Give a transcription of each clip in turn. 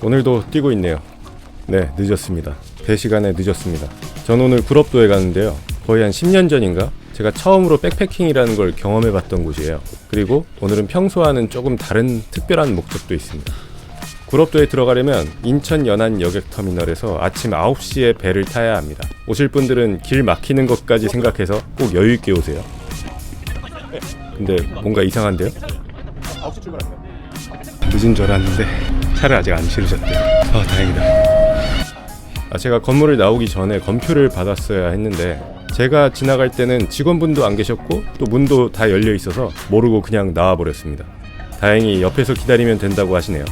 오늘도 뛰고 있네요. 네, 늦었습니다. 배 시간에 늦었습니다. 전 오늘 구럽도에 가는데요. 거의 한 10년 전인가? 제가 처음으로 백패킹이라는 걸 경험해봤던 곳이에요. 그리고 오늘은 평소와는 조금 다른 특별한 목적도 있습니다. 구럽도에 들어가려면 인천 연안 여객터미널에서 아침 9시에 배를 타야 합니다. 오실 분들은 길 막히는 것까지 생각해서 꼭 여유있게 오세요. 근데 뭔가 이상한데요? 9시 출발합니다. 늦은 줄 알았는데 차를 아직 안 실으셨대요. 다행이다. 제가 건물을 나오기 전에 검표를 받았어야 했는데 제가 지나갈 때는 직원분도 안 계셨고 또 문도 다 열려 있어서 모르고 그냥 나와버렸습니다. 다행히 옆에서 기다리면 된다고 하시네요.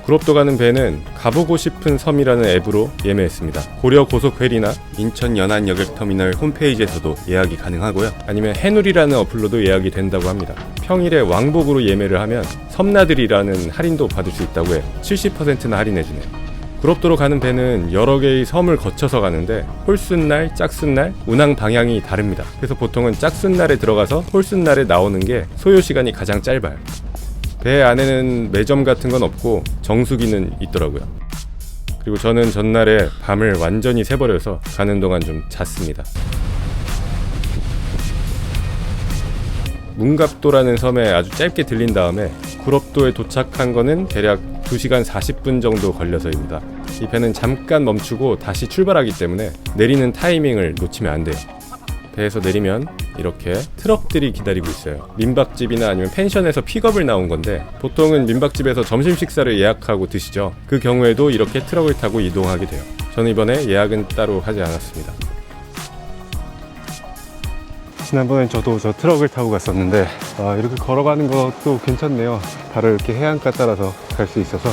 구럽도 가는 배는 가보고 싶은 섬이라는 앱으로 예매했습니다. 고려 고속회리나 인천 연안 여객터미널 홈페이지에서도 예약이 가능하고요. 아니면 해누리라는 어플로도 예약이 된다고 합니다. 평일에 왕복으로 예매를 하면 섬나들이라는 할인도 받을 수 있다고 해요. 70%나 할인해주네요. 구럽도로 가는 배는 여러 개의 섬을 거쳐서 가는데 홀순날, 짝순날, 운항 방향이 다릅니다. 그래서 보통은 짝순날에 들어가서 홀순날에 나오는 게 소요 시간이 가장 짧아요. 배 안에는 매점 같은 건 없고 정수기는 있더라고요. 그리고 저는 전날에 밤을 완전히 새버려서 가는 동안 좀 잤습니다. 문갑도라는 섬에 아주 짧게 들린 다음에 구럽도에 도착한 거는 대략 2시간 40분 정도 걸려서입니다. 이 배는 잠깐 멈추고 다시 출발하기 때문에 내리는 타이밍을 놓치면 안 돼요. 배에서 내리면 이렇게 트럭들이 기다리고 있어요. 민박집이나 아니면 펜션에서 픽업을 나온 건데 보통은 민박집에서 점심 식사를 예약하고 드시죠. 그 경우에도 이렇게 트럭을 타고 이동하게 돼요. 저는 이번에 예약은 따로 하지 않았습니다. 지난번엔 저도 저 트럭을 타고 갔었는데 이렇게 걸어가는 것도 괜찮네요. 바로 이렇게 해안가 따라서 갈 수 있어서.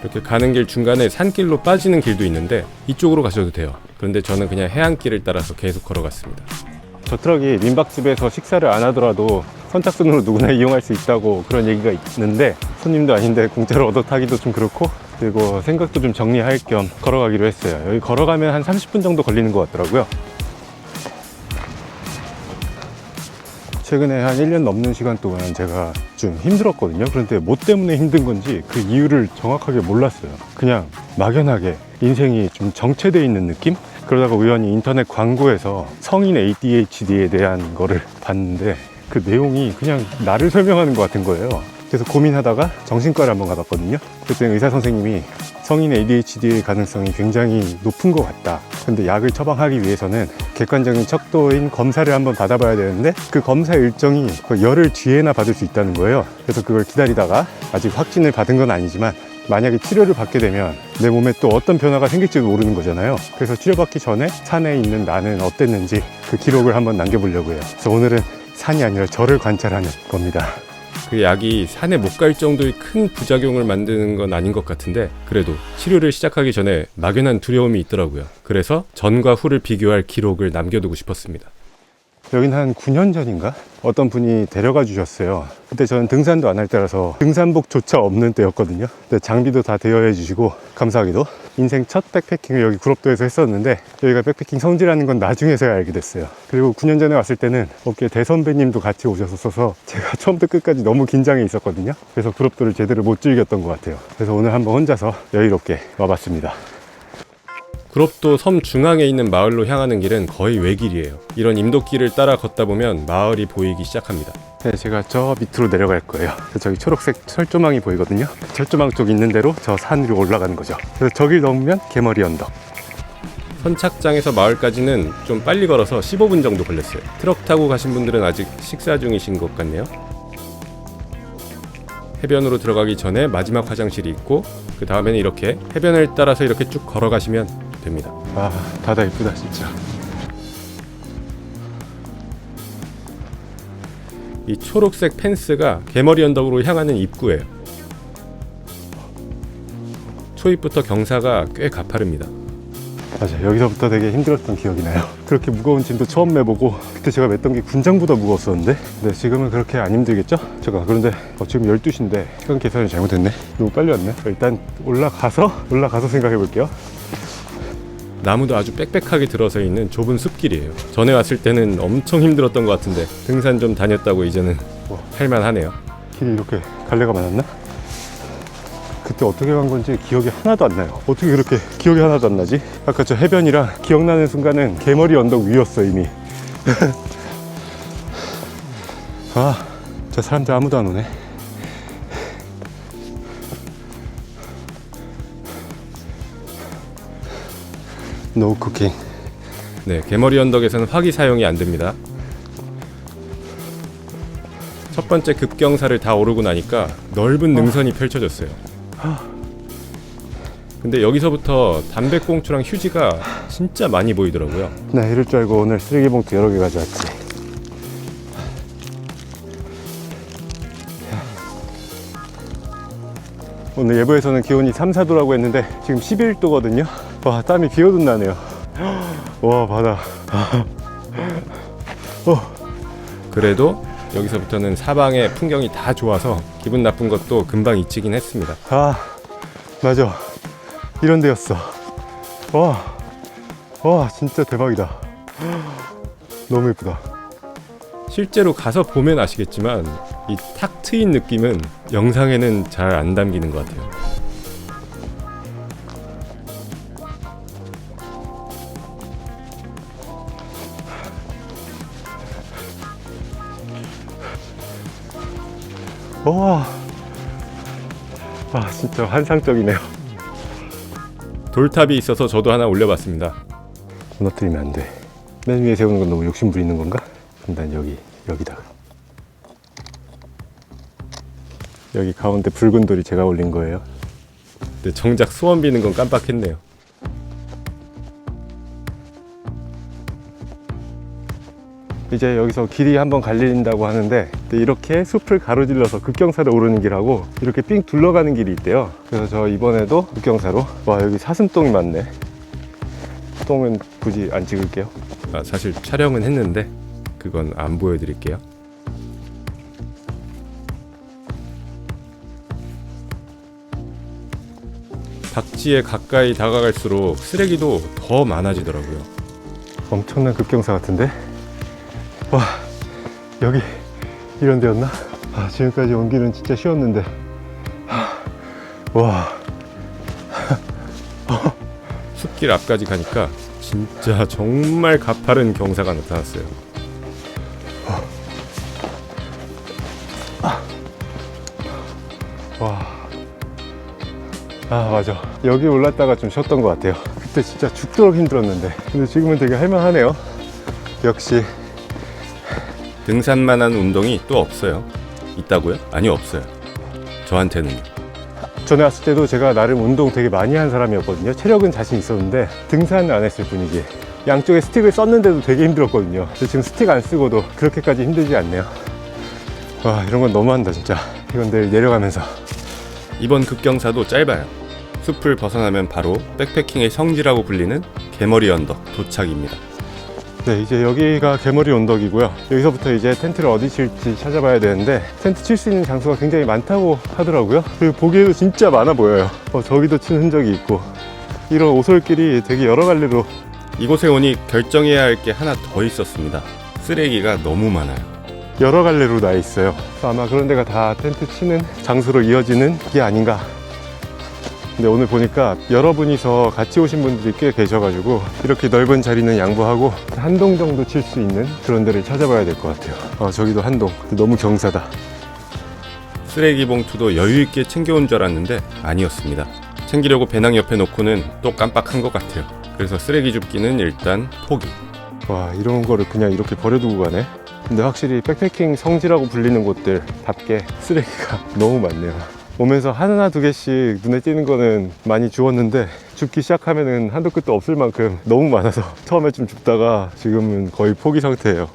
이렇게 가는 길 중간에 산길로 빠지는 길도 있는데 이쪽으로 가셔도 돼요. 그런데 저는 그냥 해안길을 따라서 계속 걸어갔습니다. 저 트럭이 민박집에서 식사를 안 하더라도 선착순으로 누구나 이용할 수 있다고 그런 얘기가 있는데 손님도 아닌데 공짜로 얻어 타기도 좀 그렇고 그리고 생각도 좀 정리할 겸 걸어가기로 했어요. 여기 걸어가면 한 30분 정도 걸리는 것 같더라고요. 최근에 한 1년 넘는 시간 동안 제가 좀 힘들었거든요. 그런데 뭐 때문에 힘든 건지 그 이유를 정확하게 몰랐어요. 그냥 막연하게 인생이 좀 정체되어 있는 느낌? 그러다가 우연히 인터넷 광고에서 성인 ADHD에 대한 거를 봤는데 그 내용이 그냥 나를 설명하는 것 같은 거예요. 그래서 고민하다가 정신과를 한번 가봤거든요. 그때 의사 선생님이 성인 ADHD의 가능성이 굉장히 높은 것 같다. 근데 약을 처방하기 위해서는 객관적인 척도인 검사를 한번 받아봐야 되는데 그 검사 일정이 열흘 뒤에나 받을 수 있다는 거예요. 그래서 그걸 기다리다가 아직 확진을 받은 건 아니지만 만약에 치료를 받게 되면 내 몸에 또 어떤 변화가 생길지도 모르는 거잖아요. 그래서 치료받기 전에 산에 있는 나는 어땠는지 그 기록을 한번 남겨보려고 해요. 그래서 오늘은 산이 아니라 저를 관찰하는 겁니다. 그 약이 산에 못 갈 정도의 큰 부작용을 만드는 건 아닌 것 같은데 그래도 치료를 시작하기 전에 막연한 두려움이 있더라고요. 그래서 전과 후를 비교할 기록을 남겨두고 싶었습니다. 여긴 한 9년 전인가? 어떤 분이 데려가 주셨어요. 그때 저는 등산도 안 할 때라서 등산복조차 없는 때였거든요. 근데 장비도 다 대여해 주시고 감사하게도 인생 첫 백패킹을 여기 구럽도에서 했었는데 여기가 백패킹 성지라는 건 나중에서야 알게 됐어요. 그리고 9년 전에 왔을 때는 업계 대선배님도 같이 오셨어서 제가 처음부터 끝까지 너무 긴장해 있었거든요. 그래서 구럽도를 제대로 못 즐겼던 것 같아요. 그래서 오늘 한번 혼자서 여유롭게 와봤습니다. 구럽도 섬 중앙에 있는 마을로 향하는 길은 거의 외길이에요. 이런 임도길을 따라 걷다 보면 마을이 보이기 시작합니다. 네, 제가 저 밑으로 내려갈 거예요. 저기 초록색 철조망이 보이거든요. 철조망 쪽 있는 대로 저 산 위로 올라가는 거죠. 그래서 저길 넘으면 개머리 언덕. 선착장에서 마을까지는 좀 빨리 걸어서 15분 정도 걸렸어요. 트럭 타고 가신 분들은 아직 식사 중이신 것 같네요. 해변으로 들어가기 전에 마지막 화장실이 있고 그 다음에는 이렇게 해변을 따라서 이렇게 쭉 걸어가시면 됩니다. 바다 이쁘다 진짜. 이 초록색 펜스가 개머리 언덕으로 향하는 입구예요. 초입부터 경사가 꽤 가파릅니다. 맞아요. 여기서부터 되게 힘들었던 기억이 나요. 그렇게 무거운 짐도 처음 매보고 그때 제가 맸던 게 군장보다 무거웠었는데 근데 지금은 그렇게 안 힘들겠죠? 제가 그런데 지금 12시인데 시간 계산이 잘못됐네. 너무 빨리 왔네. 일단 올라가서 생각해 볼게요. 나무도 아주 빽빽하게 들어서 있는 좁은 숲길이에요. 전에 왔을 때는 엄청 힘들었던 것 같은데 등산 좀 다녔다고 이제는 할만하네요. 길이 이렇게 갈래가 많았나? 그때 어떻게 간 건지 기억이 하나도 안 나요. 어떻게 그렇게 기억이 하나도 안 나지? 아까 저 해변이랑 기억나는 순간은 개머리 언덕 위였어 이미. 아, 저 사람들 아무도 안 오네. 노 쿠킹. 네, 개머리 언덕에서는 화기 사용이 안 됩니다. 첫 번째 급경사를 다 오르고 나니까 넓은 능선이 펼쳐졌어요. 근데 여기서부터 담배꽁초랑 휴지가 진짜 많이 보이더라고요. 나 이럴 줄 알고 오늘 쓰레기 봉투 여러 개 가져왔지. 오늘 예보에서는 기온이 3, 4도라고 했는데 지금 11도거든요. 와, 땀이 비오듯 나네요. 와, 바다. 그래도 여기서부터는 사방의 풍경이 다 좋아서 기분 나쁜 것도 금방 잊히긴 했습니다. 아, 맞아. 이런 데였어. 와, 진짜 대박이다. 너무 예쁘다. 실제로 가서 보면 아시겠지만 이 탁 트인 느낌은 영상에는 잘 안 담기는 것 같아요. 와, 진짜 환상적이네요. 돌탑이 있어서 저도 하나 올려봤습니다. 무너뜨리면 안 돼. 맨 위에 세우는 건 너무 욕심 부리는 건가? 일단 여기다가. 여기 가운데 붉은 돌이 제가 올린 거예요. 근데 정작 소원 비는 건 깜빡했네요. 이제 여기서 길이 한번 갈린다고 하는데 이렇게 숲을 가로질러서 급경사를 오르는 길하고 이렇게 삥 둘러가는 길이 있대요. 그래서 저 이번에도 급경사로. 와, 여기 사슴똥이 많네. 똥은 굳이 안 찍을게요. 사실 촬영은 했는데 그건 안 보여드릴게요. 박지에 가까이 다가갈수록 쓰레기도 더 많아지더라고요. 엄청난 급경사 같은데? 와, 여기 이런 데였나? 지금까지 온 길은 진짜 쉬웠는데. 와. 숲길 앞까지 가니까 진짜 정말 가파른 경사가 나타났어요. 와. 맞아. 여기 올랐다가 좀 쉬었던 것 같아요. 그때 진짜 죽도록 힘들었는데. 근데 지금은 되게 할만하네요. 역시. 등산만한 운동이 또 없어요. 있다고요? 아니요, 없어요. 저한테는요. 전에 왔을 때도 제가 나름 운동 되게 많이 한 사람이었거든요. 체력은 자신 있었는데 등산은 안 했을 뿐이지. 양쪽에 스틱을 썼는데도 되게 힘들었거든요. 근데 지금 스틱 안 쓰고도 그렇게까지 힘들지 않네요. 와, 이런 건 너무한다 진짜. 이건 내일 내려가면서. 이번 급경사도 짧아요. 숲을 벗어나면 바로 백패킹의 성지라고 불리는 개머리 언덕 도착입니다. 네, 이제 여기가 개머리 언덕이고요. 여기서부터 이제 텐트를 어디 칠지 찾아봐야 되는데 텐트 칠 수 있는 장소가 굉장히 많다고 하더라고요. 그리고 보기에도 진짜 많아 보여요. 저기도 친 흔적이 있고 이런 오솔길이 되게 여러 갈래로. 이곳에 오니 결정해야 할 게 하나 더 있었습니다. 쓰레기가 너무 많아요. 여러 갈래로 나 있어요. 아마 그런 데가 다 텐트 치는 장소로 이어지는 게 아닌가. 근데 오늘 보니까 여러분이서 같이 오신 분들이 꽤 계셔가지고 이렇게 넓은 자리는 양보하고 한 동 정도 칠 수 있는 그런 데를 찾아봐야 될 것 같아요. 저기도 한 동. 너무 경사다. 쓰레기 봉투도 여유있게 챙겨온 줄 알았는데 아니었습니다. 챙기려고 배낭 옆에 놓고는 또 깜빡한 것 같아요. 그래서 쓰레기 줍기는 일단 포기. 와, 이런 거를 그냥 이렇게 버려두고 가네. 근데 확실히 백패킹 성지라고 불리는 곳들답게 쓰레기가 너무 많네요. 오면서 하나 두 개씩 눈에 띄는 거는 많이 주웠는데 줍기 시작하면은 한도 끝도 없을 만큼 너무 많아서 처음에 좀 줍다가 지금은 거의 포기 상태예요.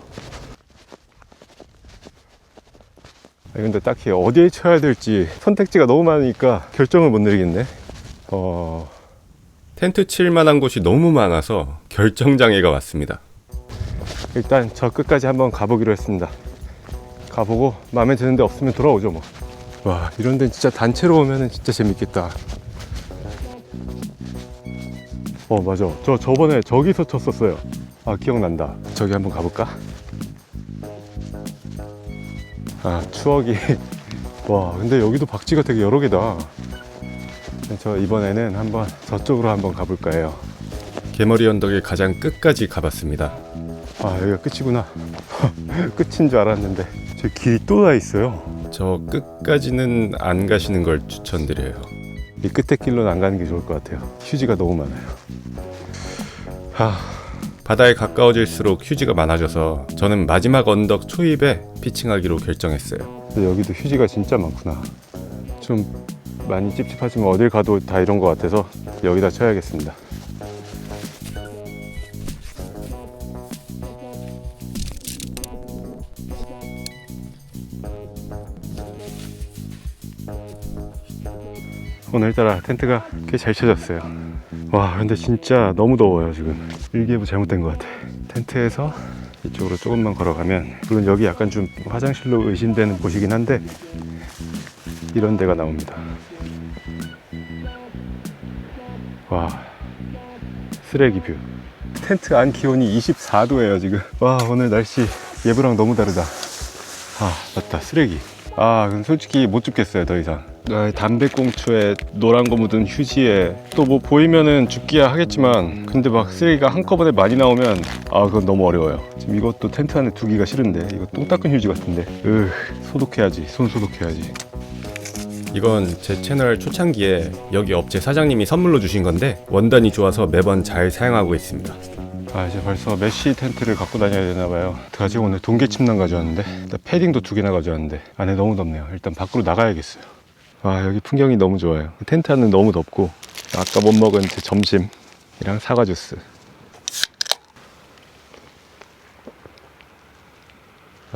근데 딱히 어디에 쳐야 될지 선택지가 너무 많으니까 결정을 못 내리겠네. 텐트 칠 만한 곳이 너무 많아서 결정장애가 왔습니다. 일단 저 끝까지 한번 가보기로 했습니다. 가보고 마음에 드는데 없으면 돌아오죠 뭐. 와, 이런 데는 진짜 단체로 오면은 진짜 재밌겠다. 맞아. 저번에 저기서 쳤었어요. 기억난다. 저기 한번 가볼까? 추억이. 와, 근데 여기도 박쥐가 되게 여러 개다. 저 이번에는 한번 저쪽으로 한번 가볼까 해요. 개머리 언덕의 가장 끝까지 가봤습니다. 아, 여기가 끝이구나. 끝인 줄 알았는데 저 길이 또 다 있어요. 저 끝까지는 안 가시는 걸 추천드려요. 이 끝에 길로는 안 가는 게 좋을 것 같아요. 휴지가 너무 많아요. 바다에 가까워질수록 휴지가 많아져서 저는 마지막 언덕 초입에 피칭하기로 결정했어요. 여기도 휴지가 진짜 많구나. 좀 많이 찝찝하지만 어딜 가도 다 이런 것 같아서 여기다 쳐야겠습니다. 오늘따라 텐트가 꽤 잘 쳐졌어요. 와, 근데 진짜 너무 더워요. 지금 일기예보 잘못된 것 같아. 텐트에서 이쪽으로 조금만 걸어가면, 물론 여기 약간 좀 화장실로 의심되는 곳이긴 한데 이런 데가 나옵니다. 와, 쓰레기 뷰. 텐트 안 기온이 24도예요 지금. 와, 오늘 날씨 예보랑 너무 다르다. 아, 맞다, 쓰레기. 아, 그럼 솔직히 못 죽겠어요 더 이상. 담배꽁초에 노란 거 묻은 휴지에 또 뭐 보이면은 죽기야 하겠지만, 근데 막 쓰레기가 한꺼번에 많이 나오면 그건 너무 어려워요. 지금 이것도 텐트 안에 두기가 싫은데, 이거 똥 닦은 휴지 같은데. 소독해야지, 손 소독해야지. 이건 제 채널 초창기에 여기 업체 사장님이 선물로 주신 건데 원단이 좋아서 매번 잘 사용하고 있습니다. 이제 벌써 메쉬 텐트를 갖고 다녀야 되나봐요. 어떡하지? 오늘 동계침낭 가져왔는데, 일단 패딩도 2개나 가져왔는데 안에 너무 덥네요. 일단 밖으로 나가야겠어요. 여기 풍경이 너무 좋아요. 텐트 안은 너무 덥고, 아까 못 먹은 제 점심이랑 사과 주스.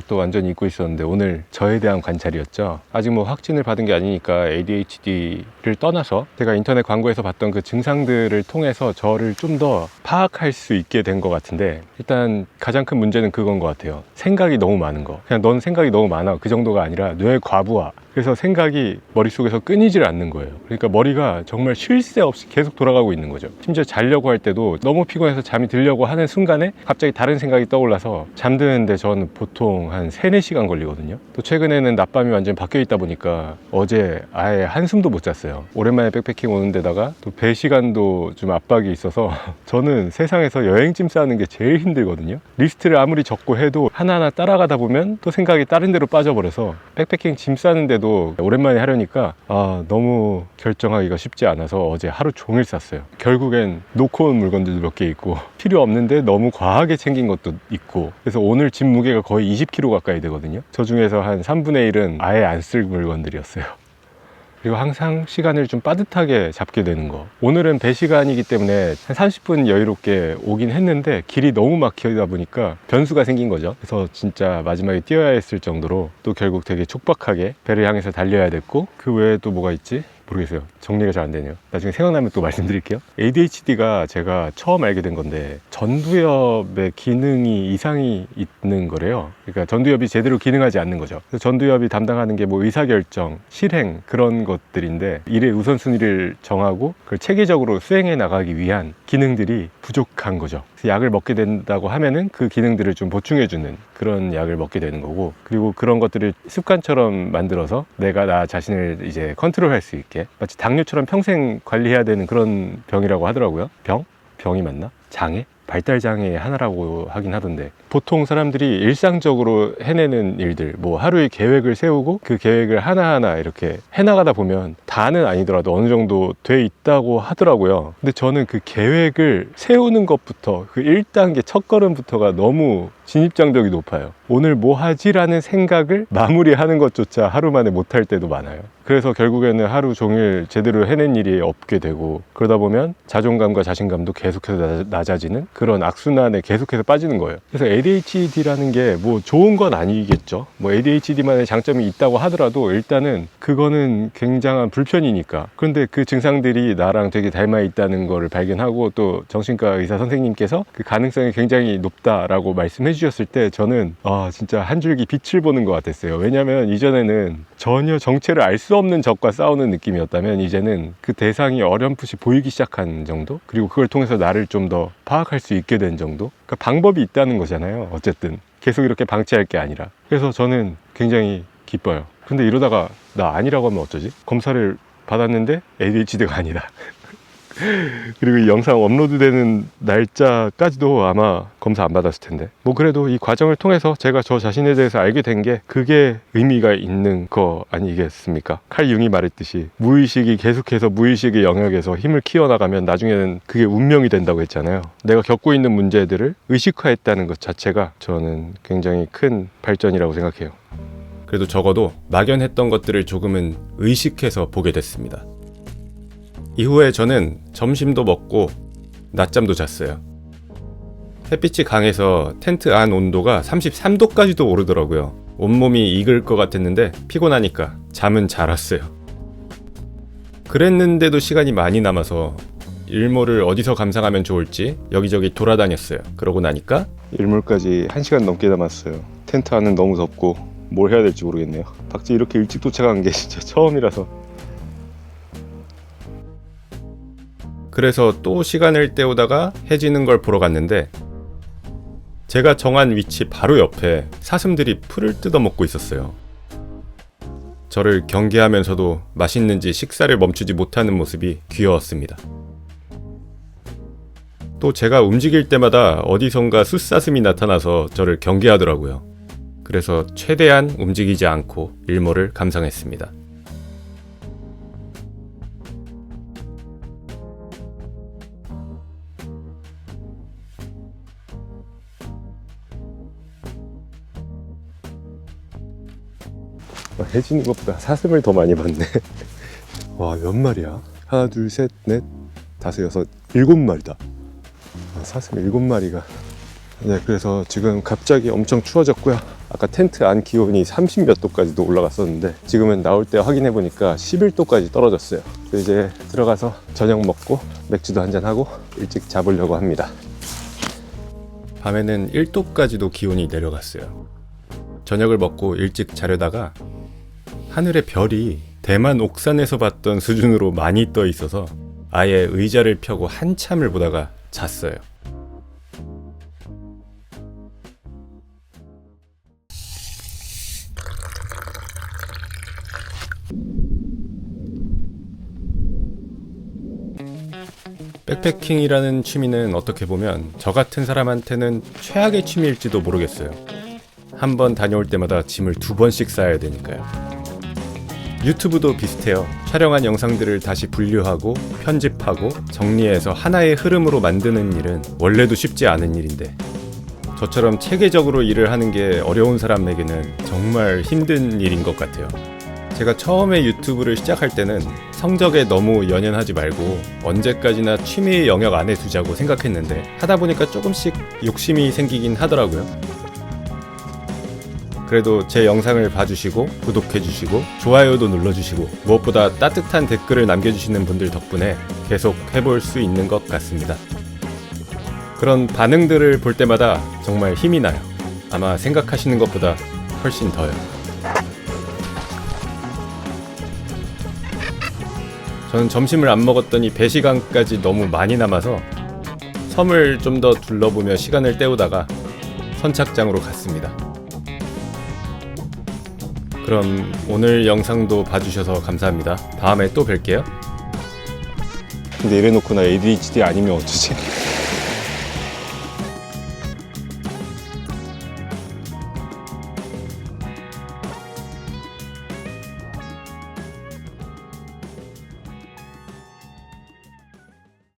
또 완전히 잊고 있었는데, 오늘 저에 대한 관찰이었죠. 아직 뭐 확진을 받은 게 아니니까 ADHD를 떠나서 제가 인터넷 광고에서 봤던 그 증상들을 통해서 저를 좀 더 파악할 수 있게 된 것 같은데, 일단 가장 큰 문제는 그건 것 같아요. 생각이 너무 많은 거. 그냥 넌 생각이 너무 많아, 그 정도가 아니라 뇌 과부하. 그래서 생각이 머릿속에서 끊이질 않는 거예요. 그러니까 머리가 정말 쉴 새 없이 계속 돌아가고 있는 거죠. 심지어 자려고 할 때도 너무 피곤해서 잠이 들려고 하는 순간에 갑자기 다른 생각이 떠올라서 잠드는데 저는 보통 한 3-4시간 걸리거든요. 또 최근에는 낮밤이 완전 바뀌어 있다 보니까 어제 아예 한숨도 못 잤어요. 오랜만에 백패킹 오는 데다가 또 배 시간도 좀 압박이 있어서 저는 세상에서 여행짐 싸는 게 제일 힘들거든요. 리스트를 아무리 적고 해도 하나하나 따라가다 보면 또 생각이 다른 데로 빠져버려서 백패킹 짐 싸는데도 오랜만에 하려니까 너무 결정하기가 쉽지 않아서 어제 하루 종일 쌌어요. 결국엔 놓고 온 물건들도 몇 개 있고, 필요 없는데 너무 과하게 챙긴 것도 있고, 그래서 오늘 짐 무게가 거의 20kg 가까이 되거든요. 저 중에서 한 3분의 1은 아예 안 쓸 물건들이었어요. 그리고 항상 시간을 좀 빠듯하게 잡게 되는 거. 오늘은 배 시간이기 때문에 한 30분 여유롭게 오긴 했는데 길이 너무 막히다 보니까 변수가 생긴 거죠. 그래서 진짜 마지막에 뛰어야 했을 정도로 또 결국 되게 촉박하게 배를 향해서 달려야 됐고, 그 외에 또 뭐가 있지? 모르겠어요. 정리가 잘 안 되네요. 나중에 생각나면 또 말씀드릴게요. ADHD가 제가 처음 알게 된 건데, 전두엽의 기능이 이상이 있는 거래요. 그러니까 전두엽이 제대로 기능하지 않는 거죠. 그래서 전두엽이 담당하는 게 뭐 의사결정, 실행, 그런 것들인데, 일의 우선순위를 정하고 그걸 체계적으로 수행해 나가기 위한 기능들이 부족한 거죠. 그래서 약을 먹게 된다고 하면은 그 기능들을 좀 보충해주는 그런 약을 먹게 되는 거고, 그리고 그런 것들을 습관처럼 만들어서 내가 나 자신을 이제 컨트롤할 수 있게, 마치 당뇨처럼 평생 관리해야 되는 그런 병이라고 하더라고요. 병이 맞나? 장애? 발달장애의 하나라고 하긴 하던데, 보통 사람들이 일상적으로 해내는 일들, 뭐 하루의 계획을 세우고 그 계획을 하나하나 이렇게 해나가다 보면 다는 아니더라도 어느 정도 돼 있다고 하더라고요. 근데 저는 그 계획을 세우는 것부터, 그 1단계 첫걸음부터가 너무 진입장벽이 높아요. 오늘 뭐 하지라는 생각을 마무리하는 것조차 하루 만에 못할 때도 많아요. 그래서 결국에는 하루 종일 제대로 해낸 일이 없게 되고, 그러다 보면 자존감과 자신감도 계속해서 낮아지는 그런 악순환에 계속해서 빠지는 거예요. 그래서 ADHD라는 게 뭐 좋은 건 아니겠죠. 뭐 ADHD만의 장점이 있다고 하더라도 일단은 그거는 굉장한 불편이니까. 그런데 그 증상들이 나랑 되게 닮아 있다는 거를 발견하고, 또 정신과 의사 선생님께서 그 가능성이 굉장히 높다라고 말씀해 주셨을 때 저는 진짜 한 줄기 빛을 보는 것 같았어요. 왜냐면 이전에는 전혀 정체를 알 수 없는 적과 싸우는 느낌이었다면, 이제는 그 대상이 어렴풋이 보이기 시작한 정도, 그리고 그걸 통해서 나를 좀 더 파악할 수 있게 된 정도. 그러니까 방법이 있다는 거잖아요. 어쨌든 계속 이렇게 방치할 게 아니라. 그래서 저는 굉장히 기뻐요. 근데 이러다가 나 아니라고 하면 어쩌지? 검사를 받았는데 ADHD가 아니다. 그리고 이 영상 업로드되는 날짜까지도 아마 검사 안 받았을 텐데, 뭐 그래도 이 과정을 통해서 제가 저 자신에 대해서 알게 된 게 그게 의미가 있는 거 아니겠습니까? 칼 융이 말했듯이 무의식이 계속해서 무의식의 영역에서 힘을 키워나가면 나중에는 그게 운명이 된다고 했잖아요. 내가 겪고 있는 문제들을 의식화했다는 것 자체가 저는 굉장히 큰 발전이라고 생각해요. 그래도 적어도 막연했던 것들을 조금은 의식해서 보게 됐습니다. 이후에 저는 점심도 먹고 낮잠도 잤어요. 햇빛이 강해서 텐트 안 온도가 33도까지도 오르더라고요. 온몸이 익을 것 같았는데 피곤하니까 잠은 잘 왔어요. 그랬는데도 시간이 많이 남아서 일몰을 어디서 감상하면 좋을지 여기저기 돌아다녔어요. 그러고 나니까 일몰까지 1시간 넘게 남았어요. 텐트 안은 너무 덥고 뭘 해야 될지 모르겠네요. 박지 이렇게 일찍 도착한 게 진짜 처음이라서. 그래서 또 시간을 때우다가 해지는 걸 보러 갔는데 제가 정한 위치 바로 옆에 사슴들이 풀을 뜯어먹고 있었어요. 저를 경계하면서도 맛있는지 식사를 멈추지 못하는 모습이 귀여웠습니다. 또 제가 움직일 때마다 어디선가 숫사슴이 나타나서 저를 경계하더라고요. 그래서 최대한 움직이지 않고 일몰을 감상했습니다. 해지는 것보다 사슴을 더 많이 봤네. 와, 몇 마리야? 하나, 둘, 셋, 넷, 다섯, 여섯, 7마리다. 사슴 7마리가. 네, 그래서 지금 갑자기 엄청 추워졌고요. 아까 텐트 안 기온이 30몇 도까지도 올라갔었는데 지금은 나올 때 확인해 보니까 11도까지 떨어졌어요. 이제 들어가서 저녁 먹고 맥주도 한잔하고 일찍 자보려고 합니다. 밤에는 1도까지도 기온이 내려갔어요. 저녁을 먹고 일찍 자려다가 하늘의 별이 대만 옥산에서 봤던 수준으로 많이 떠 있어서 아예 의자를 펴고 한참을 보다가 잤어요. 백패킹이라는 취미는 어떻게 보면 저 같은 사람한테는 최악의 취미일지도 모르겠어요. 한 번 다녀올 때마다 짐을 2번씩 싸야 되니까요. 유튜브도 비슷해요. 촬영한 영상들을 다시 분류하고 편집하고 정리해서 하나의 흐름으로 만드는 일은 원래도 쉽지 않은 일인데 저처럼 체계적으로 일을 하는 게 어려운 사람에게는 정말 힘든 일인 것 같아요. 제가 처음에 유튜브를 시작할 때는 성적에 너무 연연하지 말고 언제까지나 취미의 영역 안에 두자고 생각했는데 하다 보니까 조금씩 욕심이 생기긴 하더라고요. 그래도 제 영상을 봐주시고 구독해주시고 좋아요도 눌러주시고 무엇보다 따뜻한 댓글을 남겨주시는 분들 덕분에 계속 해볼 수 있는 것 같습니다. 그런 반응들을 볼 때마다 정말 힘이 나요. 아마 생각하시는 것보다 훨씬 더요. 저는 점심을 안 먹었더니 배 시간까지 너무 많이 남아서 섬을 좀 더 둘러보며 시간을 때우다가 선착장으로 갔습니다. 그럼 오늘 영상도 봐주셔서 감사합니다. 다음에 또 뵐게요. 근데 이래놓고 나 ADHD 아니면 어쩌지?